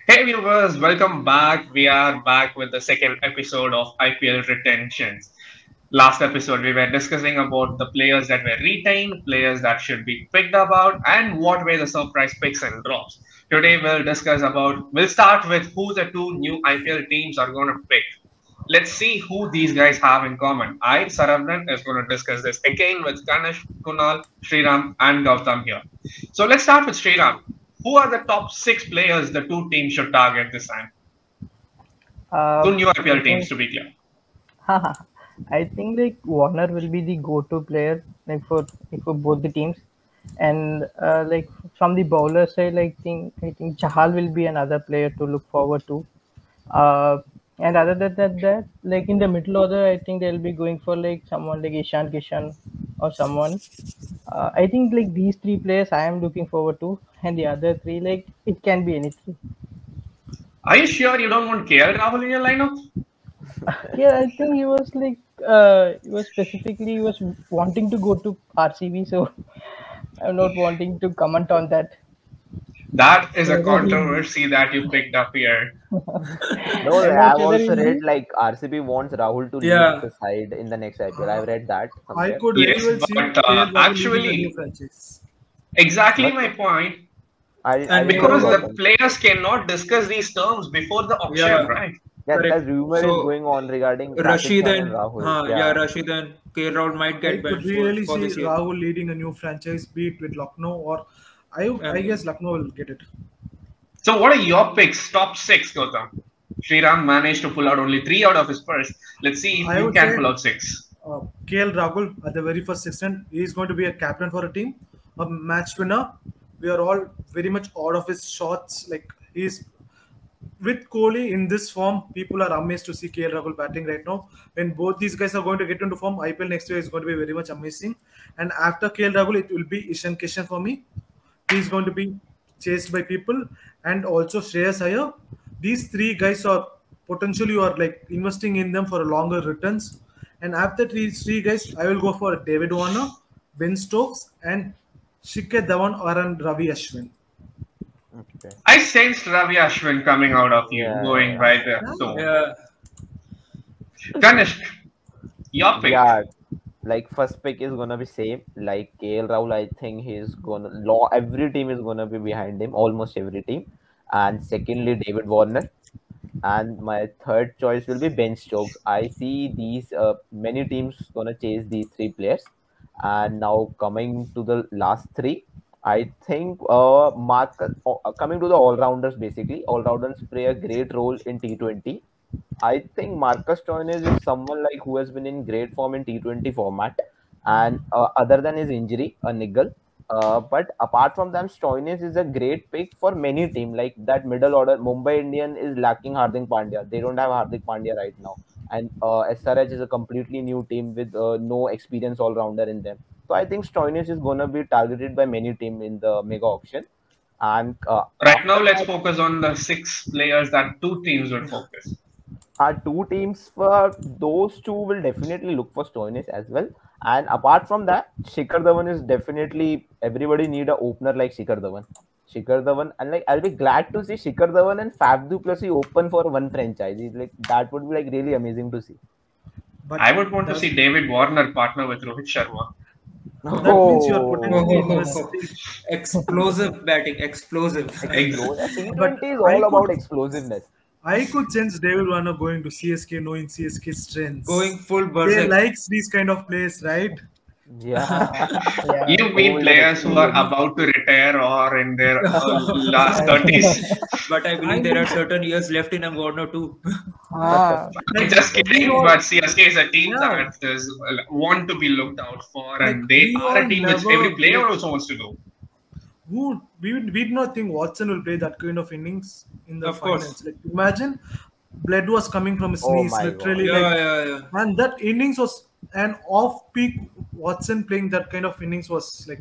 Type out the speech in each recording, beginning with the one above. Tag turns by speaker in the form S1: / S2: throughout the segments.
S1: Hey viewers, welcome back. We are back with the second episode of IPL retentions. Last episode, we were discussing about the players that were retained, players that should be picked about, and what were the surprise picks and drops. Today, we'll start with who the two new IPL teams are going to pick. Let's see who these guys have in common. Saravnan, is going to discuss this again with Ganesh, Kunal, Sriram, and Gautam here. So let's start with Sriram. Who are the top six players the two teams should target this time?
S2: Uh,
S1: Two new
S2: I
S1: IPL teams
S2: think,
S1: to be clear.
S2: I think like Warner will be the go-to player like for both the teams, and like from the bowler side, I think Chahal will be another player to look forward to. Uh, and other than that, like in the middle order, I think they'll be going for like someone like Ishan Kishan or someone. I think like these three players I am looking forward to, and the other three like it can be anything.
S1: Are you sure you don't want KL Rahul in your lineup?
S2: Yeah, I think he was specifically he was wanting to go to RCB, so I'm not wanting to comment on that.
S1: That is a
S2: Whether he,
S1: controversy that you picked up here.
S3: No,
S2: I'm not
S3: I've
S2: sure whether
S3: also read
S2: he,
S3: like RCB wants Rahul to lead
S4: Yeah,
S3: the side in the next IPL.
S5: Uh,
S3: I've read that
S5: I
S3: somewhere.
S5: could very
S1: Yes,
S5: well see
S1: but
S5: KL Rahul leading a new
S1: actually,
S5: franchise.
S1: exactly
S3: But
S1: my point.
S3: I
S4: and
S3: never
S1: Because
S3: got
S1: the
S4: moreover,
S3: them.
S1: players cannot discuss these terms before the auction,
S4: yeah,
S1: right?
S3: Yeah,
S4: correct.
S3: that rumor is
S4: So
S3: going on regarding Pakistan
S4: Rashid
S3: and
S4: and
S3: Rahul.
S4: yeah,
S3: Yeah,
S4: Rashid and KL Rahul might
S5: I
S4: get
S5: could
S4: banned
S5: really
S4: for
S5: see
S4: this year.
S5: Rahul leading a new franchise, be it with Lucknow or I
S4: And
S5: guess Lucknow will get it.
S1: So, what are your picks? Top six, Gautam. Sriram managed to pull out only three out of his first. Let's see if
S5: I
S1: you
S5: would
S1: can
S5: say
S1: pull out six.
S5: KL Rahul at the very first season, he is going to be a captain for a team, a match winner. We are all very much out of his shots. Like he's with Kohli in this form, people are amazed to see KL Rahul batting right now. When both these guys are going to get into form, IPL next year is going to be very much amazing. And after KL Rahul, it will be Ishan Kishan for me. He's going to be chased by people, and also Shreyas Iyer. These three guys are potentially you are like investing in them for a longer returns. And after these three guys, I will go for David Warner, Ben Stokes, and Shikhar Dhawan or and Ravi Ashwin.
S3: okay.
S1: I sensed Ravi Ashwin coming out of you, going
S3: Yeah,
S1: by the
S5: Yeah.
S1: tone.
S4: yeah,
S1: Ganesh, your pick.
S3: yeah. Like first pick is gonna be same. Like KL Rahul, I think he's gonna every team is gonna be behind him, almost every team. And secondly, David Warner. And my third choice will be Ben Stokes. I see these many teams gonna chase these three players. And now coming to the last three, I think Marcus coming to the all rounders basically. All rounders play a great role in T20. I think Marcus Stoinis is someone like who has been in great form in T20 format, and other than his injury, a niggle. But apart from them, Stoinis is a great pick for many teams. Like that middle order, Mumbai Indian is lacking Hardik Pandya. They don't have Hardik Pandya right now, and SRH is a completely new team with no experience all rounder in them. So I think Stoinis is gonna be targeted by many teams in the mega auction. And
S1: Right now,
S3: after
S1: let's
S3: that,
S1: focus on the six players that two teams would focus.
S3: our two teams for those two will definitely look for Stoinis as well. And apart from that, Shikhar Dhawan is definitely everybody need a opener like Shikhar Dhawan. Shikhar Dhawan, and like I'll be glad to see Shikhar Dhawan and Faf du Plessis open for one franchise. It's like that would be like really amazing to see.
S5: But
S1: I would want to
S5: does
S1: see David Warner partner with Rohit Sharma.
S5: that means you are potentially
S3: Oh,
S5: investing.
S4: explosive batting, explosive.
S3: explosive.
S5: But
S3: T20 is
S5: I
S3: all about
S5: could
S3: explosiveness.
S5: I could sense David Warner going to CSK, knowing CSK's
S4: Going
S5: strengths.
S4: full
S5: They
S4: berserk.
S5: likes these kind of players, right?
S3: Yeah,
S2: yeah,
S1: You mean
S3: old and
S1: players who are
S3: experienced.
S1: about to retire or in their last
S2: I,
S1: 30s?
S4: But I
S5: I
S4: believe there are
S5: would
S4: certain years left in Warner too.
S2: ah,
S1: I'm
S5: like
S1: just
S5: we
S1: kidding,
S5: all
S1: but CSK is a team
S5: yeah
S1: that is want to be looked out for,
S5: like
S1: and they
S5: we
S1: are a
S5: all
S1: team which every
S5: never
S1: player
S5: like
S1: also wants to do.
S5: we did not think Watson will play that kind of innings in the
S4: Of course.
S5: finals. Like imagine Blood was coming from his
S3: Oh
S5: knees,
S3: my god.
S5: literally
S4: Yeah,
S5: like,
S4: yeah, yeah.
S5: and that innings was an off-peak. Watson playing that kind of innings was like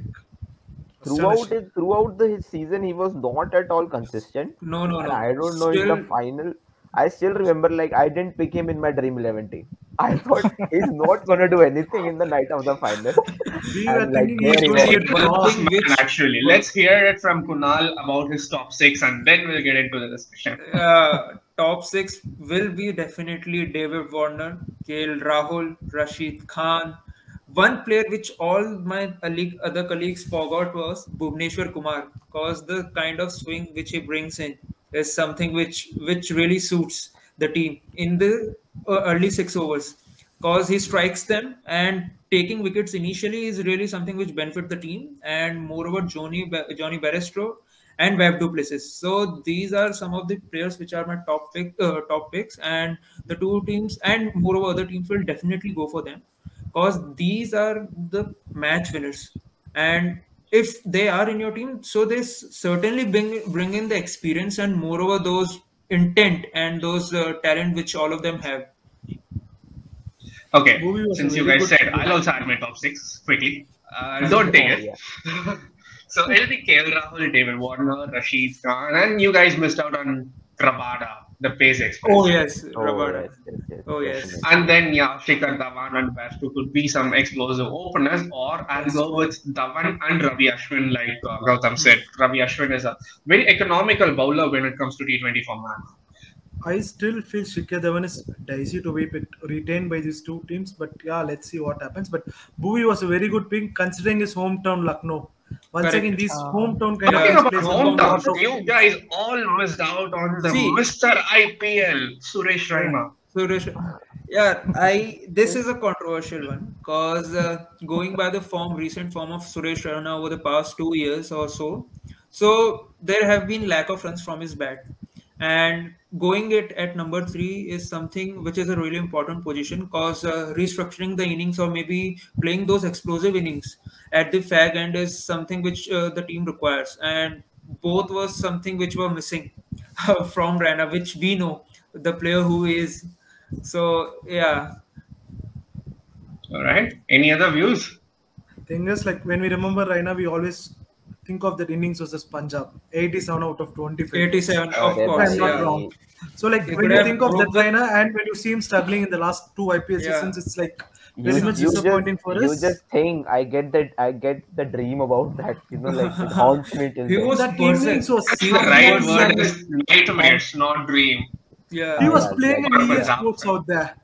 S5: astonishing.
S3: Throughout his season, he was not at all consistent.
S4: No, no,
S3: And
S4: no.
S3: I don't know in the
S4: Still,
S3: final. I still remember like I didn't pick him in my Dream 11 team. I thought he's not gonna do anything in the night of the final.
S5: We were
S3: And like
S5: thinking
S3: there
S5: he's
S3: he
S5: going to
S3: was.
S5: get
S1: One
S5: lost.
S1: man, actually. Let's hear it from Kunal about his top six, and then we'll get into the discussion.
S4: Top six will be definitely David Warner, KL Rahul, Rashid Khan. One player which all my other colleagues forgot was Bhuvneshwar Kumar, because the kind of swing which he brings in is something which really suits the team in the early 6 overs, because he strikes them and taking wickets initially is really something which benefit the team, and moreover Johnny Barrestro and Webb du Plessis. So these are some of the players which are my top picks, and the two teams and moreover other teams will definitely go for them, because these are the match winners. And if they are in your team, so they certainly bring in the experience and moreover those intent and those talent which all of them have.
S1: Okay,
S5: Movie was a
S1: since you
S5: very
S1: guys
S5: good
S1: said,
S5: pick.
S1: I'll also add my top six quickly. Don't take
S3: Oh,
S1: it.
S3: yeah.
S1: So it'll be KL Rahul, David Warner, Rashid Khan, and you guys missed out on Rabada, the Pace Express.
S4: Oh yes,
S3: Oh,
S4: Rabada.
S3: yes,
S4: Oh, yes.
S3: definitely.
S1: And then, yeah, Shikhar Dhawan and Bairstow could be some explosive openers, or I'll go with Dhawan and Ravi Ashwin, like Gautam said. Ravi Ashwin is a very economical bowler when it comes to T20 format.
S5: I still feel Shikhar Dhawan is dicey to be picked, retained by these two teams, but yeah, let's see what happens. But Bhuvi was a very good pick considering his hometown Lucknow. Once
S4: Correct.
S5: again, these hometown kind
S1: Talking
S5: of
S1: about
S5: plays a
S1: hometowns,
S5: lot of
S1: you guys all missed out on the
S4: See-
S1: Mr. IPL, Suresh Raina.
S4: Suresh, yeah, this is a controversial one, because going by the recent form of Suresh Raina over the past 2 years or so there have been lack of runs from his bat, and going it at number three is something which is a really important position, because restructuring the innings or maybe playing those explosive innings at the fag end is something which the team requires, and both was something which were missing from Raina, which we know the player who is. So yeah,
S1: All right. Any other views?
S5: thing is, like when we remember Raina, we always think of that innings versus Punjab, 87 out of 25.
S4: 87,
S1: Oh,
S4: of
S5: If
S4: course,
S5: I'm not
S4: yeah.
S5: wrong. So like
S4: He
S5: when
S4: could
S5: you
S4: have
S5: think of that
S4: broke the-
S5: Raina and when you see him struggling in the last two IPL
S4: Yeah.
S5: seasons, it's like very much
S3: You
S5: disappointing for
S3: you
S5: us.
S3: just think I get the dream about that, like it haunts me till
S4: He
S3: then.
S4: was
S5: That
S4: berserk.
S5: innings was
S4: He
S1: The
S4: was
S1: right
S4: berserk.
S1: word is nightmares, not dream.
S4: Yeah.
S5: He was
S3: Yeah,
S5: playing in
S1: yeah.
S5: EA
S1: Punjab.
S5: Sports out there.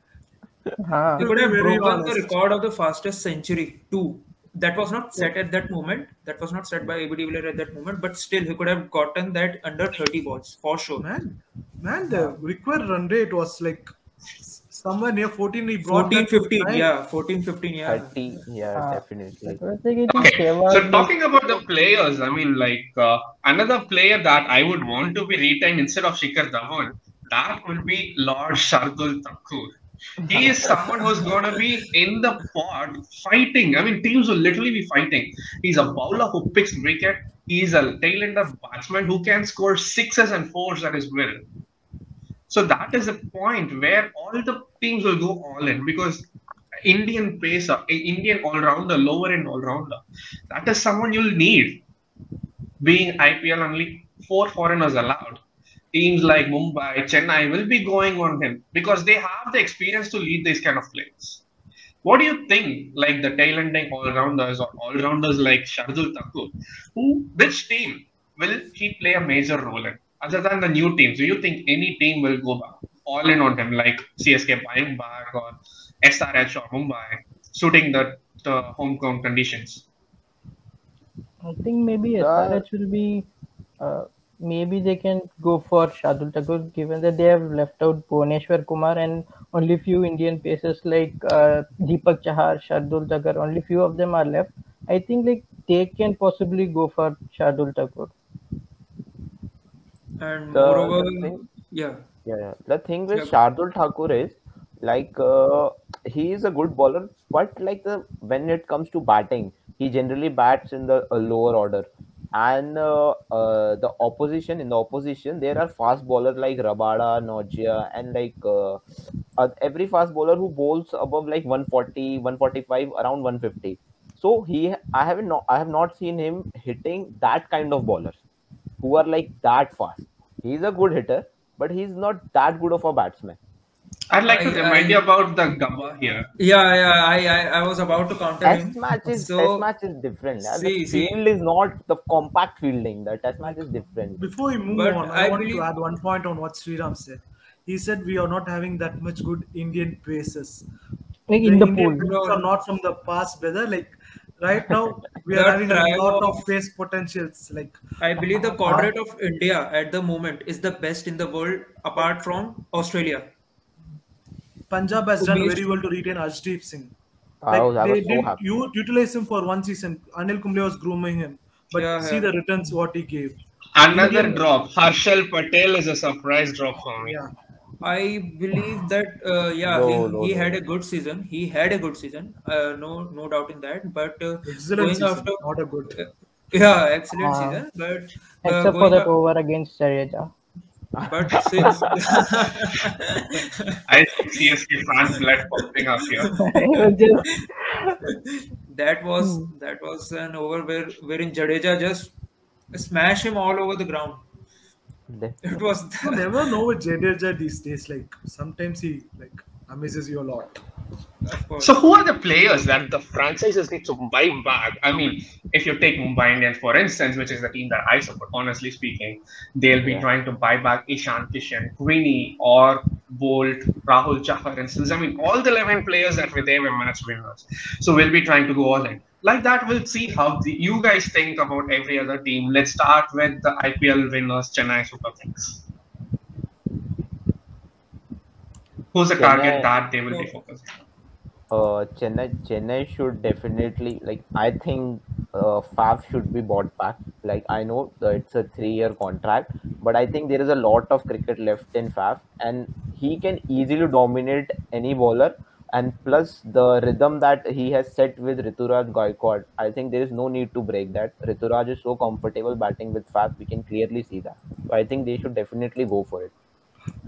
S2: Huh.
S4: He could have
S5: Very
S4: broken the
S5: honest.
S4: record of the fastest century too. That was not set at that moment. That was not set by AB de Villiers at that moment. But still, he could have gotten that under 30 balls for sure.
S5: Man, the required run rate was like somewhere near 14. He brought
S4: 14,
S5: that to
S4: 15,
S5: 9.
S4: yeah, 14, 15, yeah.
S3: 30, yeah,
S2: Ah,
S3: definitely.
S2: It was like, I think
S1: Okay,
S2: Sehwag,
S1: so
S2: like,
S1: talking about the players, I mean, like another player that I would want to be retained instead of Shikhar Dhawan, that will be Lord Shardul Thakur. He is someone who's going to be in the pod fighting. I mean, teams will literally be fighting. He's a bowler who picks wicket. He's a tail-ender batsman who can score sixes and fours at his will. So that is a point where all the teams will go all in because Indian pacer, Indian all-rounder, lower-end all-rounder, that is someone you'll need. Being IPL, only 4 foreigners allowed. Teams like Mumbai, Chennai will be going on him because they have the experience to lead these kind of players. What do you think, like the tail-ending all-rounders or all-rounders like Shardul Thakur? Which team will he play a major role in? Other than the new teams, do you think any team will go back all in on him, like CSK buying back or SRH or Mumbai, suiting the home ground conditions?
S2: I think maybe SRH will be. Maybe they can go for Shardul Thakur, given that they have left out Bhuvneshwar Kumar and only few Indian pacers like Deepak Chahar, Shardul Thakur. Only few of them are left. I think like they can possibly go for Shardul Thakur.
S4: And
S3: The
S4: moreover,
S3: thing-
S4: yeah.
S3: Yeah. The thing with
S4: Yeah.
S3: Shardul Thakur is like he is a good bowler, but like when it comes to batting, he generally bats in the lower order. And the opposition, there are fast bowlers like Rabada, Nogia, and like every fast bowler who bowls above like 140, 145, around 150. So I have not seen him hitting that kind of bowlers who are like that fast. He's a good hitter, but he's not that good of a batsman.
S1: I'd like to remind you about the Gabba here.
S4: Yeah. I was about to counter
S3: Test
S4: him.
S3: match is
S4: So
S3: different.
S4: see,
S3: The field is not the compact fielding. The test match is different.
S5: Before we move
S4: But
S5: on,
S4: I
S5: I want
S4: believe-
S5: to add one point on what Sriram said. He said we are not having that much good Indian paces.
S2: Like
S5: The
S2: in the
S5: Indian
S2: pool.
S5: paces are not from the past, brother. Like right now, we
S4: The
S5: are having a
S4: tribe
S5: lot of
S4: of-
S5: pace potentials. Like
S4: I believe the quadrant of India at the moment is the best in the world, apart from Australia.
S5: Punjab has done
S4: Umesh-
S5: very well to retain Arshdeep Singh.
S3: I
S5: Like
S3: was
S5: they
S3: so
S5: didn't
S3: happy.
S5: utilize him for one season. Anil Kumble was grooming him, but
S4: Yeah,
S5: see
S4: yeah.
S5: the returns what he gave.
S1: Another
S5: Indian-
S1: drop. Harshal Patel is a surprise drop for me.
S5: Yeah,
S4: I believe that he had a good season. He had a good season. No doubt in that. But
S5: excellent
S4: going
S5: season,
S4: after
S5: not a good.
S4: yeah, excellent
S2: Ah.
S4: season. But
S2: Except for
S4: going
S2: that
S4: up-
S2: over against Jadeja.
S4: but since
S1: I see CSK fan blood popping up here.
S2: It was just
S4: that was an over wherein Jadeja just smashed him all over the ground. It was
S5: You never know with Jadeja these days. Like sometimes he like amazes you a lot.
S4: of course.
S1: So, who are the players that the franchises need to buy back? I mean, if you take Mumbai Indians, for instance, which is the team that I support, honestly speaking, they'll be
S3: Yeah.
S1: trying to buy back Ishan Kishan, Queenie, or Bolt, Rahul Chahar, instance. I mean, all the 11 players that were there were match winners. So, we'll be trying to go all in. Like that, we'll see how you guys think about every other team. Let's start with the IPL winners, Chennai Super Kings. Who's the target
S3: Chennai-
S1: that they will be focusing on?
S3: Chennai should definitely, like, I think Faf should be bought back. Like, I know it's a 3-year contract, but I think there is a lot of cricket left in Faf, and he can easily dominate any bowler. And plus the rhythm that he has set with Rituraj Gaikwad, I think there is no need to break that. Rituraj is so comfortable batting with Faf, we can clearly see that. So I think they should definitely go for it.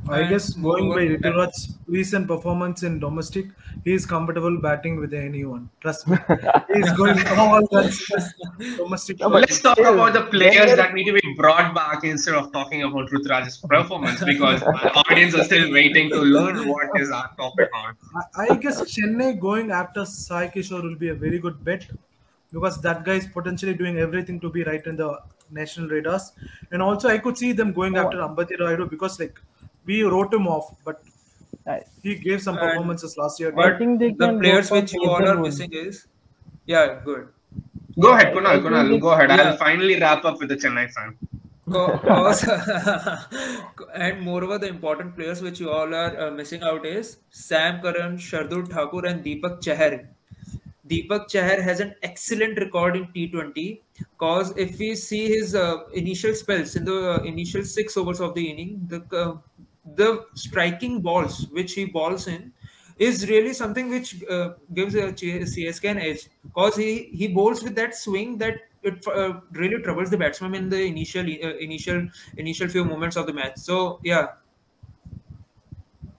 S5: I
S4: And
S5: guess going by
S4: moreover-
S5: Rituraj's recent performance in domestic, he is comfortable batting with anyone. Trust me, he's going all guns domestic.
S3: No, but
S1: Let's talk
S3: still,
S1: about the
S3: when
S1: players
S3: you're-
S1: that need to be brought back instead of talking about Rutraj's performance because our audience are still waiting to learn what is our topic on.
S5: I guess Chennai going after Sai Kishore will be a very good bet because that guy is potentially doing everything to be right in the national radars. And also, I could see them going after Ambati Rayudu because like we wrote him off, but
S2: I-
S5: he gave some
S4: And-
S5: performances last year.
S4: But
S2: think they
S4: the
S2: can go
S4: players
S2: for
S4: which you all are
S2: Hazelwood.
S4: missing is good.
S1: Go ahead,
S2: I
S1: Kunal.
S2: think
S1: Kunal,
S2: they-
S1: go ahead.
S4: yeah.
S1: I'll finally wrap up with the Chennai fan.
S4: Cause, and moreover, the important players which you all are missing out is Sam Curran, Shardul Thakur, and Deepak Chahar. Deepak Chahar has an excellent record in T20 because if we see his initial spells in the initial 6 overs of the inning, the striking balls which he balls in is really something which gives CSK an edge because he bowls with that swing that it really troubles the batsman in the initial few moments of the match. So yeah,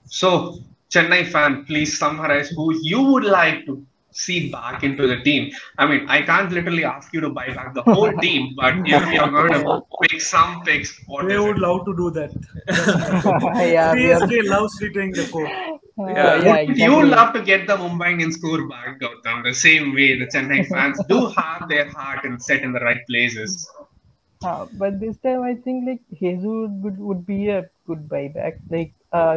S1: So, Chennai fan, please summarize who you would like to see back into the team. I mean, I can't literally ask you to buy back the whole team, but if you're going to pick some picks, what
S5: They
S1: is
S5: would
S1: it?
S5: love to do that.
S2: yeah, we are-
S5: CSK loves retaining the core.
S4: Yeah.
S2: yeah,
S1: Would
S2: exactly.
S1: you love to get the Mumbai Indians score back, Gautam? The same way the Chennai fans do have their heart and set in the right places.
S2: But this time I think like Hazelwood would be a good buyback. Like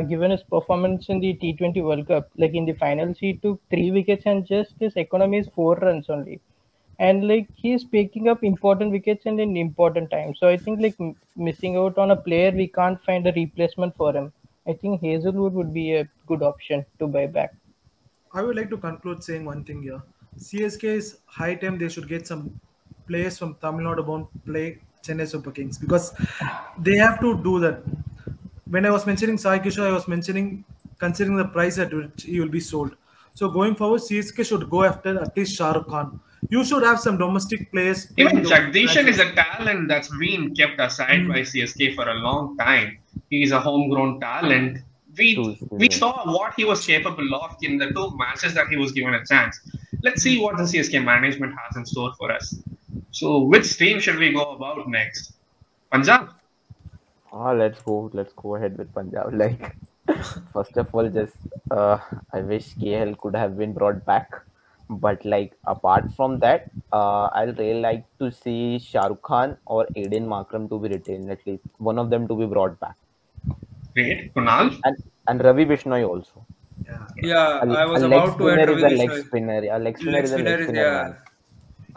S2: given his performance in the T20 World Cup, like in the finals he took 3 wickets and just his economy is 4 runs only. And like he's picking up important wickets and in important times. So I think like missing out on a player, we can't find a replacement for him. I think Hazelwood would be a good option to buy back.
S5: I would like to conclude saying one thing here. CSK is high time they should get some players from Tamil Nadu bound play Chennai Super Kings because they have to do that. When I was mentioning Sai Kishore, I was mentioning considering the price at which he will be sold. So going forward, CSK should go after at least Shah Rukh Khan. You should have some domestic players.
S1: Even
S5: playing those
S1: Jagdishan is
S5: matches.
S1: a talent that's been kept aside by CSK for a long time. He's a homegrown talent. We saw what he was capable of in the 2 matches that he was given a chance. Let's see what the CSK management has in store for us. So, which team should we go about next? Punjab?
S3: Let's go ahead with Punjab. Like, First of all, just I wish KL could have been brought back. But like apart from that, I'll really like to see Shah Rukh Khan or Aiden Markram to be retained, at least one of them to be brought back,
S1: Great. Kunal?
S3: and Ravi Bishnoi also.
S5: Yeah.
S4: Yeah, I
S3: A
S4: was
S3: leg
S4: about to add
S3: spinner is
S4: Ravi
S3: a leg
S4: Bishnoi.
S3: spinner. A leg spinner
S4: Leg
S3: is a leg
S4: spinner is,
S3: spinner,
S4: yeah.
S3: man.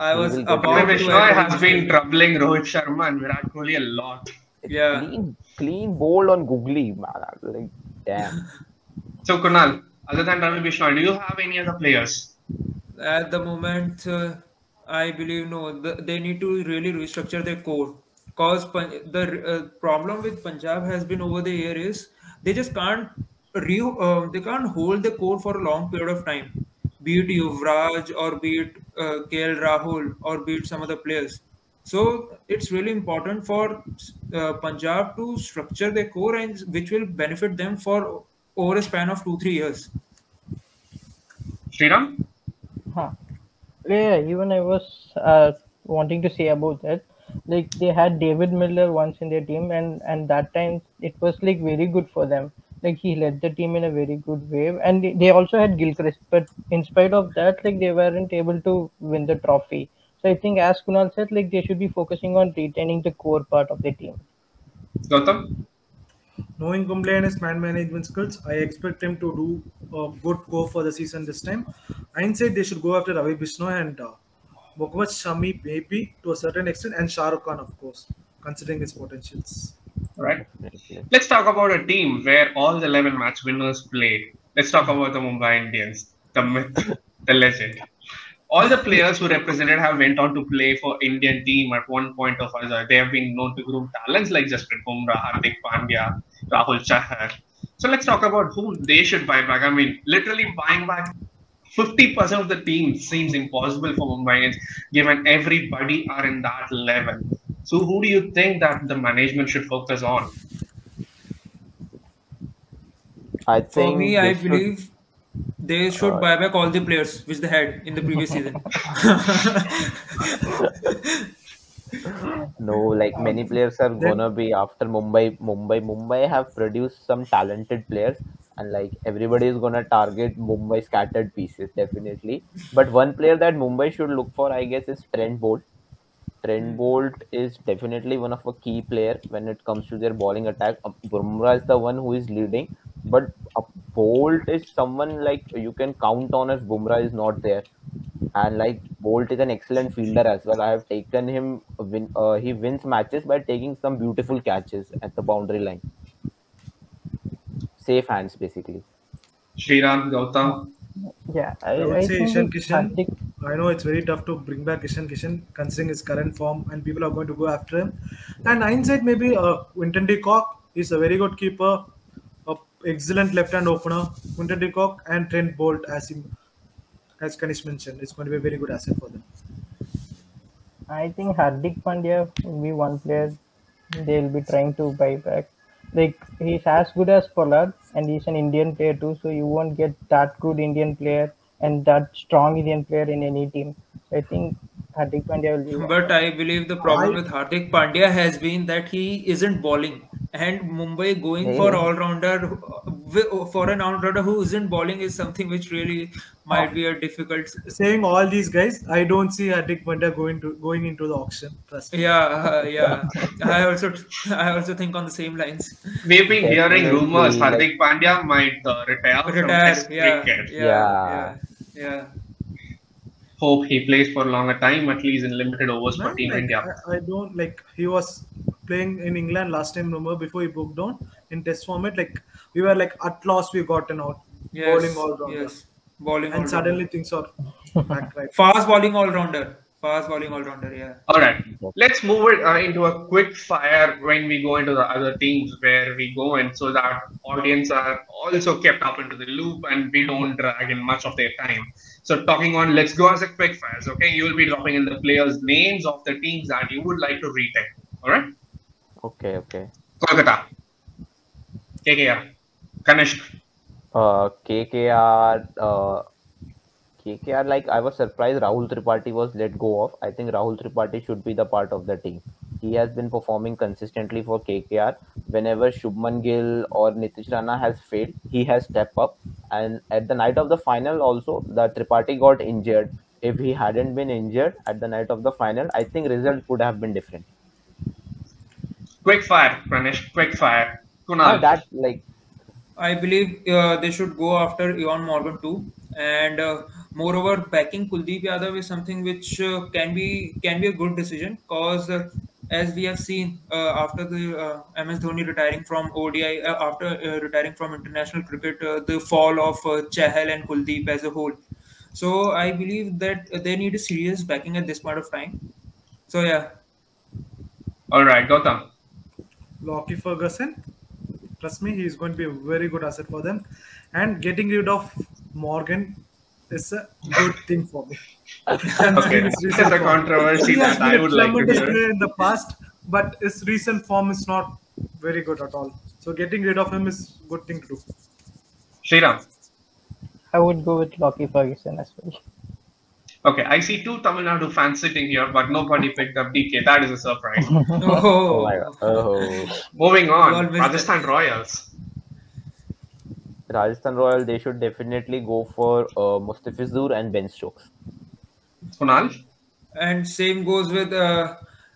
S4: I
S3: He
S4: was
S3: will get
S1: Ravi
S4: about
S3: it.
S4: to add
S1: Bishnoi
S4: Ravi
S1: has been
S4: Bishnoi.
S1: troubling Rohit Sharma and Virat Kohli a lot.
S3: It's
S4: Yeah.
S3: clean bold on googly, man. Like damn.
S1: So, Kunal, other than Ravi Bishnoi, do you have any other players?
S4: At the moment, I believe no, they need to really restructure their core. Cause the problem with Punjab has been over the year is they just can't they can't hold the core for a long period of time. Be it Yuvraj or be it KL Rahul or be it some other players. So it's really important for Punjab to structure their core and which will benefit them for over a span of 2 3 years.
S1: Sriram?
S2: Huh. Yeah, even I was wanting to say about that. Like they had David Miller once in their team, and that time it was like very good for them. Like he led the team in a very good way, and they also had Gilchrist. But in spite of that, like they weren't able to win the trophy. So I think, as Kunal said, like they should be focusing on retaining the core part of the team.
S1: Gautam?
S5: Knowing Kumble and his man management skills, I expect him to do a good go for the season this time. Hindsight, they should go after Ravi Bishnoi and Mohammad Shami, maybe to a certain extent, and Shah Rukh Khan, of course, considering his potentials.
S1: All right.
S3: Definitely.
S1: Let's talk about a team where all the 11 match winners played. Let's talk about the Mumbai Indians, the myth, the legend. All the players who represented have went on to play for Indian team at one point or other. They have been known to groom talents like Jasprit Bumrah, Hardik Pandya, Rahul Chahar. So let's talk about who they should buy back. I mean, literally buying back 50% of the team seems impossible for Mumbai Indians, given everybody are in that level. So who do you think that the management should focus on?
S3: I
S4: For
S3: think
S4: me, I
S3: they should.
S4: believe they should buy back all the players which they had in the previous season.
S3: No, like many players are gonna be after Mumbai have produced some talented players, and like everybody is gonna target Mumbai scattered pieces definitely. But one player that Mumbai should look for, I guess, is Trent Bolt. Trent Bolt is definitely one of a key player when it comes to their bowling attack. Bumrah is the one who is leading, but Bolt is someone like you can count on if Bumrah is not there. And like Bolt is an excellent fielder as well. I have taken him. He wins matches by taking some beautiful catches at the boundary line. Safe hands, basically.
S1: Sriram, Gautam.
S2: Yeah,
S5: I would
S2: I
S5: say
S2: think
S5: Ishan
S2: like
S5: Kishan.
S2: Hardik.
S5: I know it's very tough to bring back Ishan Kishan considering his current form, and people are going to go after him. And hindsight, maybe Winton de Kock is a very good keeper, a excellent left-hand opener. Winton de Kock and Trent Bolt, as Kanish mentioned, is going to be a very good asset for them.
S2: I think Hardik Pandya will be one player they'll be trying to buy back. Like he's as good as Pollard, and he's an Indian player too. So you won't get that good Indian player and that strong Indian player in any team. So I think Hardik Pandya will be one.
S4: But I believe the problem
S5: I
S4: with Hardik Pandya has been that he isn't bowling, and Mumbai going for
S3: Hey,
S4: all rounder for an all rounder who isn't bowling is something which really might be a difficult.
S5: saying all these guys, I don't see Hardik Pandya going into the auction. Trust me.
S4: Yeah, yeah. I also think on the same lines.
S1: We've been hearing rumors
S3: definitely. Like
S1: Hardik Pandya might retire from
S4: Retire.
S1: Test
S4: Yeah,
S1: cricket.
S3: yeah,
S4: yeah.
S1: Hope he plays for a longer time, at least in limited overs for
S5: Man,
S1: Team
S5: like
S1: India.
S5: I don't like he was playing in England last time. Remember before he booked on in Test format, like we were like at last we got an out bowling
S4: Yes,
S5: all rounder,
S4: yes. Bowling all
S5: and suddenly
S4: rounder.
S5: things are back right.
S4: Fast bowling all rounder. Fast bowling all rounder. Yeah.
S1: All right, let's move it into a quick fire when we go into the other teams where we go in, so that audience are also kept up into the loop and we don't drag in much of their time. So talking on, let's go as a quick fires. Okay, you will be dropping in the players' names of the teams that you would like to retain. All right,
S3: okay.
S1: Kolkata, KKR, Kanishk,
S3: KKR. KKR. Like I was surprised Rahul Tripathi was let go of. I think Rahul Tripathi should be the part of the team. He has been performing consistently for KKR. Whenever Shubman Gill or Nitish Rana has failed, he has stepped up. And at the night of the final, also, the Tripathi got injured. If he hadn't been injured at the night of the final, I think result would have been different.
S1: Quick fire, Pranesh. Quick fire. Kunal.
S3: That like
S4: I believe they should go after Ewan Morgan too, and moreover, backing Kuldeep Yadav is something which can be a good decision because as we have seen after the MS Dhoni retiring from ODI, after retiring from international cricket, the fall of Chahal and Kuldeep as a whole. So I believe that they need a serious backing at this point of time. So yeah,
S1: All right, Gautam.
S5: Lockie Ferguson. Trust me, he is going to be a very good asset for them. And getting rid of Morgan is a good thing for me.
S1: Okay, this is a controversy
S5: He has
S1: that I
S5: been a
S1: would like to
S5: tremendous
S1: hear.
S5: player in the past, but his recent form is not very good at all. So getting rid of him is a good thing to do.
S1: Sriram.
S2: I would go with Lockie Ferguson as well.
S1: Okay, I see two Tamil Nadu fans sitting here, but nobody picked up DK. That is a surprise.
S3: oh my god. Oh.
S1: Moving
S4: We all
S1: on,
S4: missed
S1: Rajasthan Royals.
S3: Rajasthan Royal, they should definitely go for Mustafizur and Ben Stokes.
S1: Kunal.
S4: and same goes with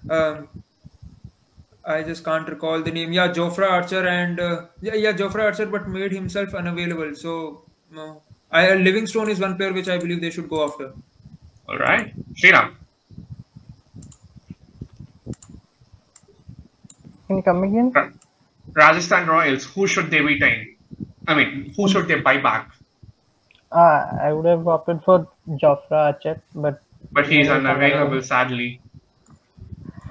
S4: I just can't recall the name. Yeah, Jofra Archer and Jofra Archer, but made himself unavailable. So Livingstone is one player which I believe they should go after.
S1: All right, Sriram.
S2: Can you come again?
S1: Rajasthan Royals. Who should they retain? I mean, who should they buy back?
S2: I would have opted for Jofra Archer, but
S1: But he's unavailable, sadly.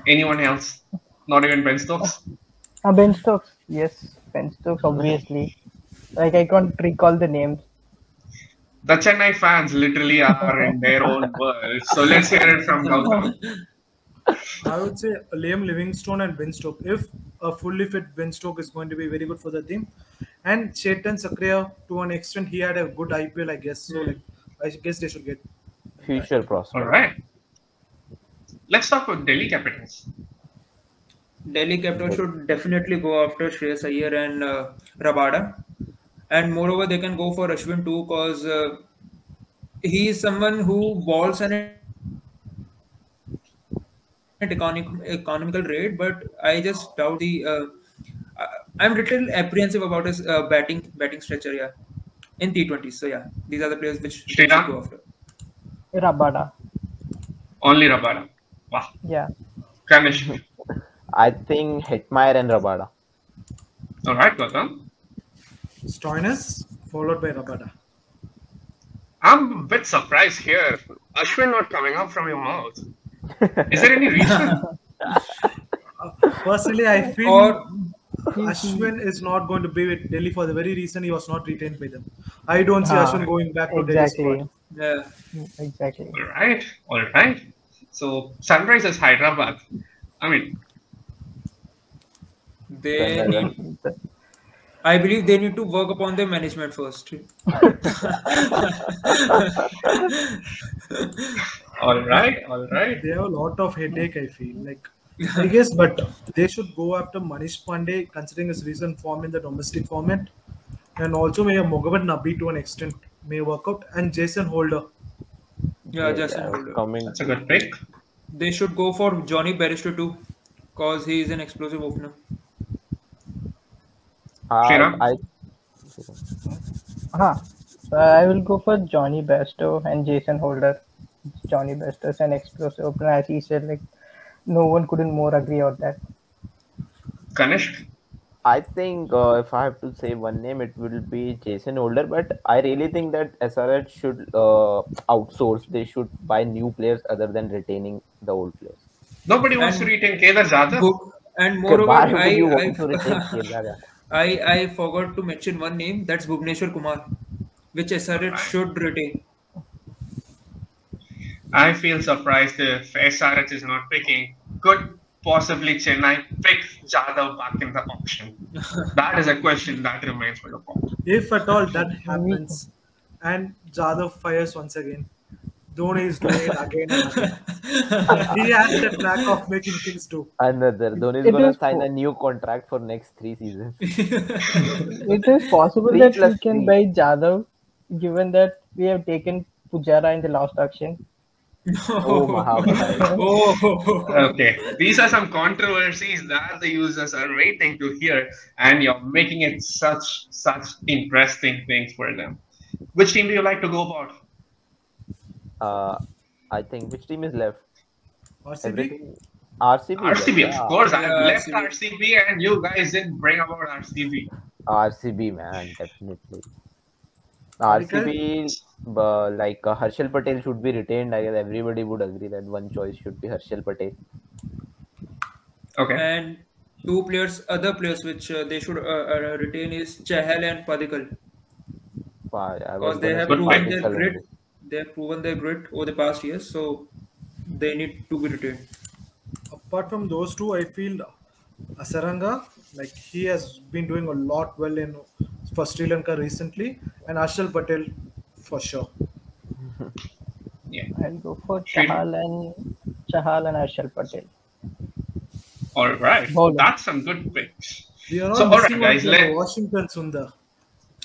S1: Anyone else? Not even Ben Stokes?
S2: Ben Stokes. Yes, Ben Stokes, obviously. Like, I can't recall the names.
S1: The Chennai fans literally are in their own world. So let's hear it from Gautam.
S5: I would say Liam Livingstone and Ben Stokes. If a fully fit Ben Stokes is going to be very good for the team. And Chetan Sakriya, to an extent, he had a good IPL, I guess. So like, I guess they should get.
S3: Future prospect.
S1: All right. Let's talk about Delhi Capitals.
S4: Delhi Capitals should definitely go after Shreyas Iyer and Rabada. And moreover, they can go for Ashwin too because he is someone who balls at an economical rate, but I just doubt I'm little apprehensive about his batting structure, yeah, in T20s. So yeah, these are the players which they should
S1: Sriram?
S4: go after.
S2: Rabada.
S1: Only Rabada. Wow.
S2: Yeah.
S1: Kanish.
S3: I think Hetmeyer and Rabada.
S1: All right, Gautam.
S5: Stoinis, followed by Rabada.
S1: I'm a bit surprised here. Ashwin not coming out from your mouth. Is there any reason?
S5: Personally, I feel
S4: Or
S5: Ashwin is not going to be with Delhi for the very reason he was not retained by them. I don't see
S2: Ah,
S5: Ashwin going back to
S2: Exactly.
S5: Delhi.
S4: yeah,
S2: Exactly.
S1: All right. So Sunrisers Hyderabad. I mean,
S4: they need, I believe they need to work upon their management first.
S1: all right.
S5: They have a lot of headache, I feel. Like, I guess, but they should go after Manish Pandey, considering his recent form in the domestic format. And also, maybe Mohammad Nabi to an extent may work out. And Jason Holder.
S4: Yeah, Jason Holder.
S3: Coming.
S1: That's a good pick.
S4: They should go for Johnny Barrister too, because he is an explosive opener.
S1: Sriram?
S2: So I will go for Johnny Bairstow and Jason Holder. Johnny Bairstow is an explosive opener, as he said. Like, no one couldn't more agree on that.
S1: Kanish?
S3: I think if I have to say one name, it will be Jason Holder. But I really think that SRH should outsource. They should buy new players other than retaining the old players.
S1: Nobody wants to retain Kedar Jadhav.
S4: And moreover,
S3: Why would you want to retain
S4: I,
S3: Kedar?
S4: I forgot to mention one name. That's Bhuvneshwar Kumar, which SRH should retain.
S1: I feel surprised if SRH is not picking. Could possibly Chennai pick Jadhav back in the auction? That is a question that remains for the pot.
S5: If at all that happens and Jadhav fires once again, Dhoni is doing it again and again. He has that knack of making things do.
S3: Another Dhoni is
S2: It
S3: gonna
S2: is
S3: sign
S2: po-
S3: a new contract for next 3 seasons.
S2: it is possible
S3: 3
S2: that
S3: plus
S2: we can
S3: 3.
S2: buy Jadhav, given that we have taken Pujara in the last auction.
S3: Oh, Mahabhai.
S4: Oh,
S1: Okay, these are some controversies that the users are waiting to hear, and you're making it such interesting things for them. Which team do you like to go about?
S3: I think which team is left?
S5: RCB?
S3: Everything. RCB is left.
S1: RCB, of
S3: Yeah.
S1: course. I've
S4: Yeah,
S1: left
S4: RCB.
S1: RCB, and you guys didn't bring about RCB.
S3: RCB, man, definitely.
S5: Medical?
S3: RCB, like Harshal Patel should be retained. I guess everybody would agree that one choice should be Harshal Patel.
S1: Okay.
S4: and other players which they should retain is Chahal and Padikkal,
S3: I was
S4: because they
S3: gonna
S4: have
S3: say
S1: Good
S4: proven
S1: point.
S4: their
S3: Padikkal
S4: grit.
S3: only.
S4: They have proven their grit over the past years, so they need to be retained.
S5: Apart from those two, I feel Asaranga, like he has been doing a lot well in for Sri Lanka recently, and Ashal Patel for sure.
S1: Yeah.
S2: I'll go for
S1: Sri-
S2: Chahal and Harshal Patel.
S1: All right.
S2: Bowling.
S1: That's some good picks.
S5: We are all
S1: So, all right,
S5: missing
S1: guys.
S5: out on Washington Sundar.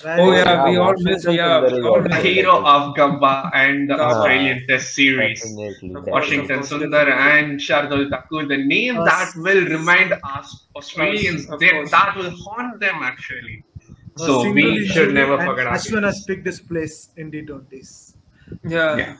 S4: Oh yeah, we all
S3: Washington
S4: miss. Yeah,
S3: Sundar
S4: we
S3: is
S4: all
S3: also
S1: The
S4: miss.
S3: very
S1: hero
S3: good.
S1: of Gabba and the
S4: Gabba.
S1: Australian Test Series.
S3: Definitely,
S4: Of course,
S1: Washington
S4: of course,
S1: Sundar
S4: definitely.
S1: and Shardul Thakur, the name
S5: Us.
S1: that will remind us Australians,
S4: Us, of
S1: they,
S4: course.
S1: that will haunt them actually.
S5: A
S1: So
S5: single
S1: we should
S5: injury
S1: never
S5: and
S1: forget our
S5: Ashwin has picked his place in T20s.
S4: Yeah.
S1: Yeah.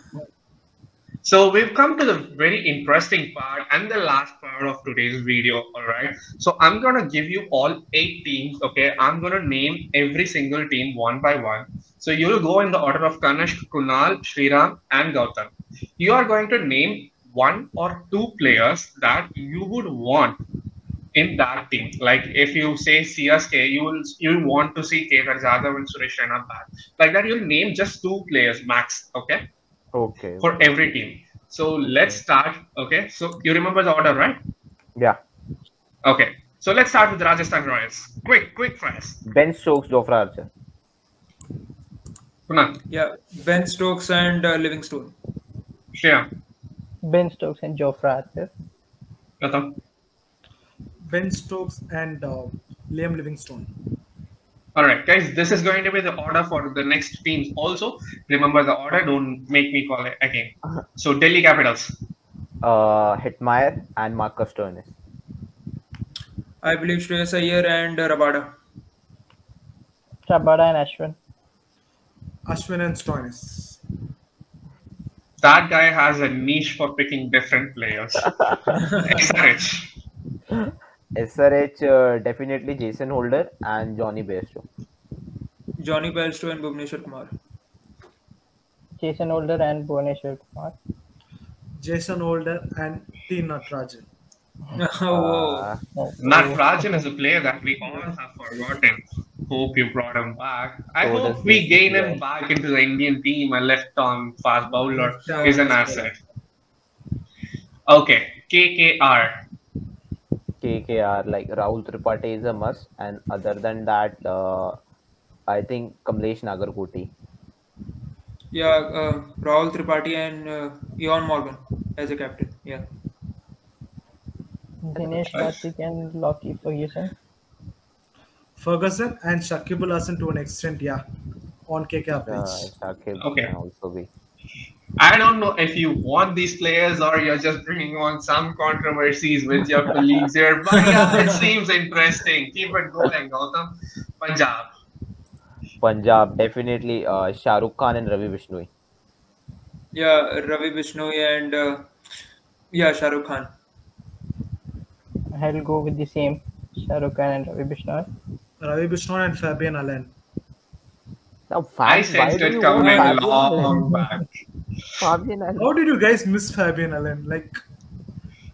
S1: So we've come to the very interesting part and the last part of today's video. All right. So I'm gonna give you all 8 teams. Okay. I'm gonna name every single team one by one. So you'll go in the order of Kanishk, Kunal, Shriram, and Gautam. You are going to name one or two players that you would want in that team. Like if you say CSK, you want to see Kedar Jadhav and Suresh Raina back. Like that, you'll name just 2 players max. Okay,
S3: Okay.
S1: for every team. So let's start. Okay, so you remember the order, right?
S3: Yeah.
S1: Okay, so let's start with Rajasthan Royals. Quick, fast.
S3: Ben Stokes, Jofra Archer.
S1: Kunal,
S4: Yeah, Ben Stokes and Livingstone.
S1: Shreya,
S2: Ben Stokes and Jofra Archer.
S1: Gautam.
S5: Ben Stokes and Liam Livingstone.
S1: All right, guys, this is going to be the order for the next teams. Also, remember the order. Don't make me call it again. So Delhi Capitals.
S3: Hetmeyer and Marcus Stoinis.
S4: I believe Shreyas Iyer and Rabada.
S2: Rabada and Ashwin.
S5: Ashwin and Stoinis.
S1: That guy has a niche for picking different players. SRH.
S3: SRH, definitely Jason Holder and Johnny Bairstow.
S4: Johnny Bairstow and Bhuvneshwar Kumar.
S2: Jason Holder and Bhuvneshwar Kumar.
S5: Jason Holder and T. Natarajan.
S4: Oh,
S2: No.
S1: Natarajan is a player that we all have forgotten. Hope you brought him back. I
S3: So
S1: hope
S3: does
S1: we
S3: this
S1: gain
S3: player.
S1: him back into the Indian team. A left-arm fast bowler
S4: Yeah,
S1: is an
S4: that's
S1: asset. Okay, KKR.
S3: KKR, like Rahul Tripathi is a must, and other than that, I think Kamlesh Nagarkoti.
S4: yeah, Rahul Tripathi and Ewan Morgan as a captain. Yeah.
S2: Dinesh Karthik and Lockie Ferguson.
S5: Ferguson and Shakib Al Hasan to an extent, yeah, on KKR pitch.
S3: Shakib
S1: Okay.
S3: can also be.
S1: I don't know if you want these players or you're just bringing on some controversies with your colleagues here, but yeah, it seems interesting. Keep it going, Gautam. Punjab.
S3: Punjab, definitely Shah Rukh Khan and Ravi Bishnoi.
S4: Yeah, Ravi Bishnoi and yeah, Shah Rukh Khan.
S2: I'll go with the same. Shah Rukh Khan and Ravi Bishnoi.
S5: Ravi Bishnoi and Fabian Allen.
S3: Now,
S1: I
S3: fans, why
S1: sensed
S3: do
S1: it
S3: you want
S1: coming
S3: Fabian
S1: long
S3: Allen?
S1: back.
S3: Fabian Allen.
S5: How did you guys miss Fabian Allen? Like,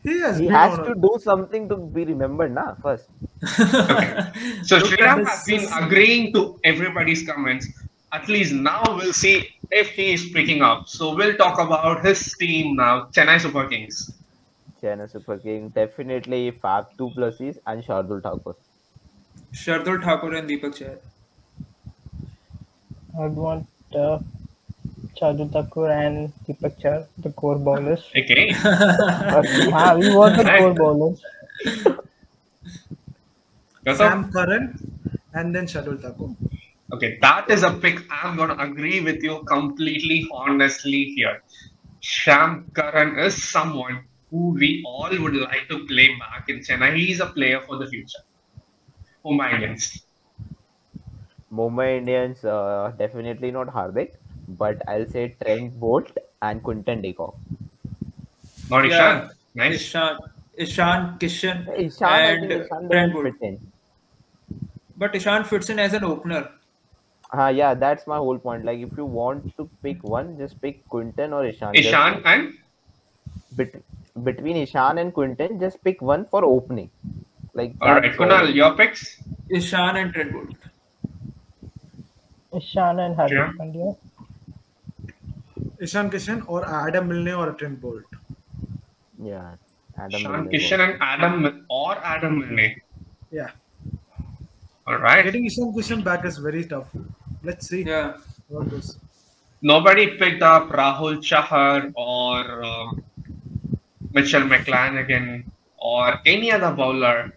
S5: he has
S3: He
S5: been
S3: has
S5: on
S3: to
S5: a,
S3: do something to be remembered, na, first.
S1: So
S5: Look at
S1: Sriram
S5: this
S1: has been
S5: system.
S1: agreeing to everybody's comments. At least now we'll see if he is picking up. So we'll talk about his team now, Chennai Super Kings.
S3: Chennai Super King, definitely Fab 2 pluses and Shardul Thakur.
S4: Shardul Thakur and Deepak Chahar.
S2: I'd want Shardul Thakur and Deepak Char, the core bowlers.
S1: Okay.
S2: We want the core bowlers.
S5: Sam Curran and then Shardul Thakur.
S1: Okay, that is a pick. I'm going to agree with you completely, honestly here. Sham Curran is someone who we all would like to play back in Chennai. He's a player for the future. Mumbai Indians.
S3: Mumbai Indians, definitely not Hardik, but I'll say Trent Bolt and Quinton de Kock.
S1: Not Ishan. Nice.
S4: Ishan Kishan
S3: Ishan, I think
S4: and
S3: Ishan
S4: Trent
S3: doesn't
S4: Bolt.
S3: fit in.
S4: But Ishan fits in as an opener.
S3: Yeah, that's my whole point. Like, if you want to pick one, just pick Quinton or Ishan.
S1: Ishan and?
S3: Between Ishan and Quinton, just pick one for opening. Like,
S1: Alright, Kunal, your picks?
S4: Ishan and Trent Bolt.
S2: Ishan and Hardik Pandya.
S5: Ishan Kishan or Adam Milne or Trent Bolt.
S3: Yeah,
S1: Ishan Kishan and Adam Milne.
S5: Yeah.
S1: Alright.
S5: Getting Ishan Kishan back is very tough. Let's see.
S4: Yeah.
S5: What goes.
S1: Nobody picked up Rahul Chahar or Mitchell McClanahan or any other bowler.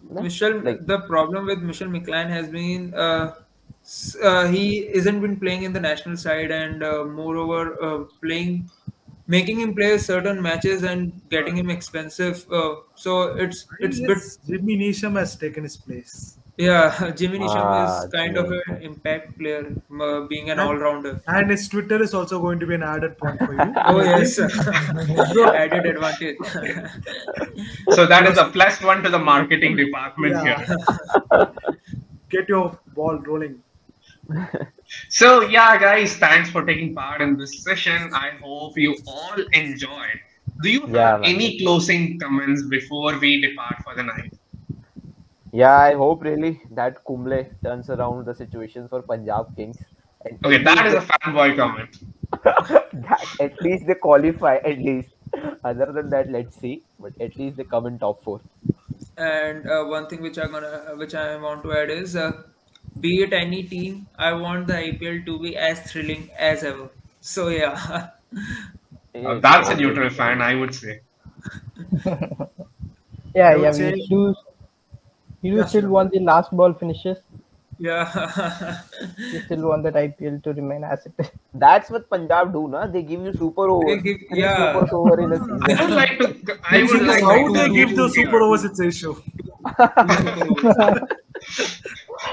S4: The problem with Mitchell McClanahan has been he isn't been playing in the national side, and moreover making him play certain matches and getting him expensive. So it's bit.
S5: Jimmy Neesham has taken his place.
S4: Yeah, Jimmy Neesham is kind of an impact player, being an all-rounder.
S5: And his Twitter is also going to be an added point for you.
S4: Oh yes, added advantage.
S1: So that is a +1 to the marketing department here.
S5: Get your ball rolling.
S1: So yeah, guys, thanks for taking part in this session. I hope you all enjoyed. Do you have any closing comments before we depart for the night?
S3: Yeah, I hope really that Kumble turns around the situation for Punjab Kings.
S1: Okay, that is a fanboy comment.
S3: At least they qualify, at least. Other than that, let's see. But at least they come in top 4.
S4: And one thing which I want to add is, be it any team, I want the IPL to be as thrilling as ever. So yeah.
S1: That's a neutral fan, I would say.
S2: You still want the last ball finishes.
S4: Yeah.
S2: You still want that IPL to remain as it is.
S3: That's what Punjab do, na? They give you super overs. Super over in a season.
S1: I would like
S5: how they give the super overs its issue.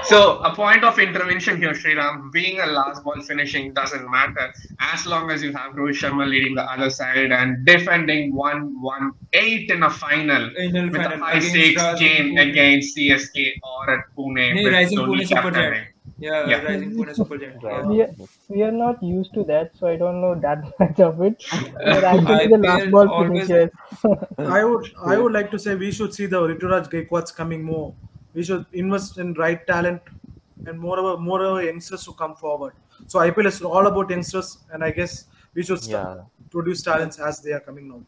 S1: So a point of intervention here, Sriram. Being a last ball finishing doesn't matter as long as you have Rohit Sharma leading the other side and defending 1-1-8 in a final with a high stakes game against CSK or at Pune.
S4: Rising Pune Super Giant. Rising Pune Super Giant.
S2: We are not used to that, so I don't know that much of it. But actually, the last ball finishes.
S5: I would like to say we should see the Rituraj Gaikwads coming more. We should invest in right talent and more youngsters to come forward. So IPL is all about youngsters, and I guess we should produce talents as they are coming now.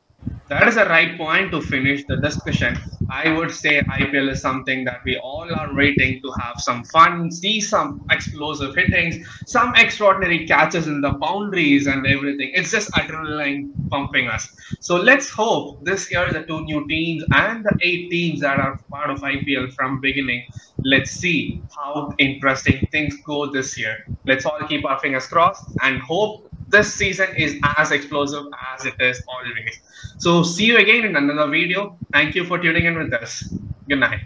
S1: That is a right point to finish the discussion. I would say IPL is something that we all are waiting to have some fun, see some explosive hittings, some extraordinary catches in the boundaries and everything. It's just adrenaline pumping us. So let's hope this year the 2 new teams and the 8 teams that are part of IPL from beginning, let's see how interesting things go this year. Let's all keep our fingers crossed and hope this season is as explosive as it is always. So see you again in another video. Thank you for tuning in with us. Good night.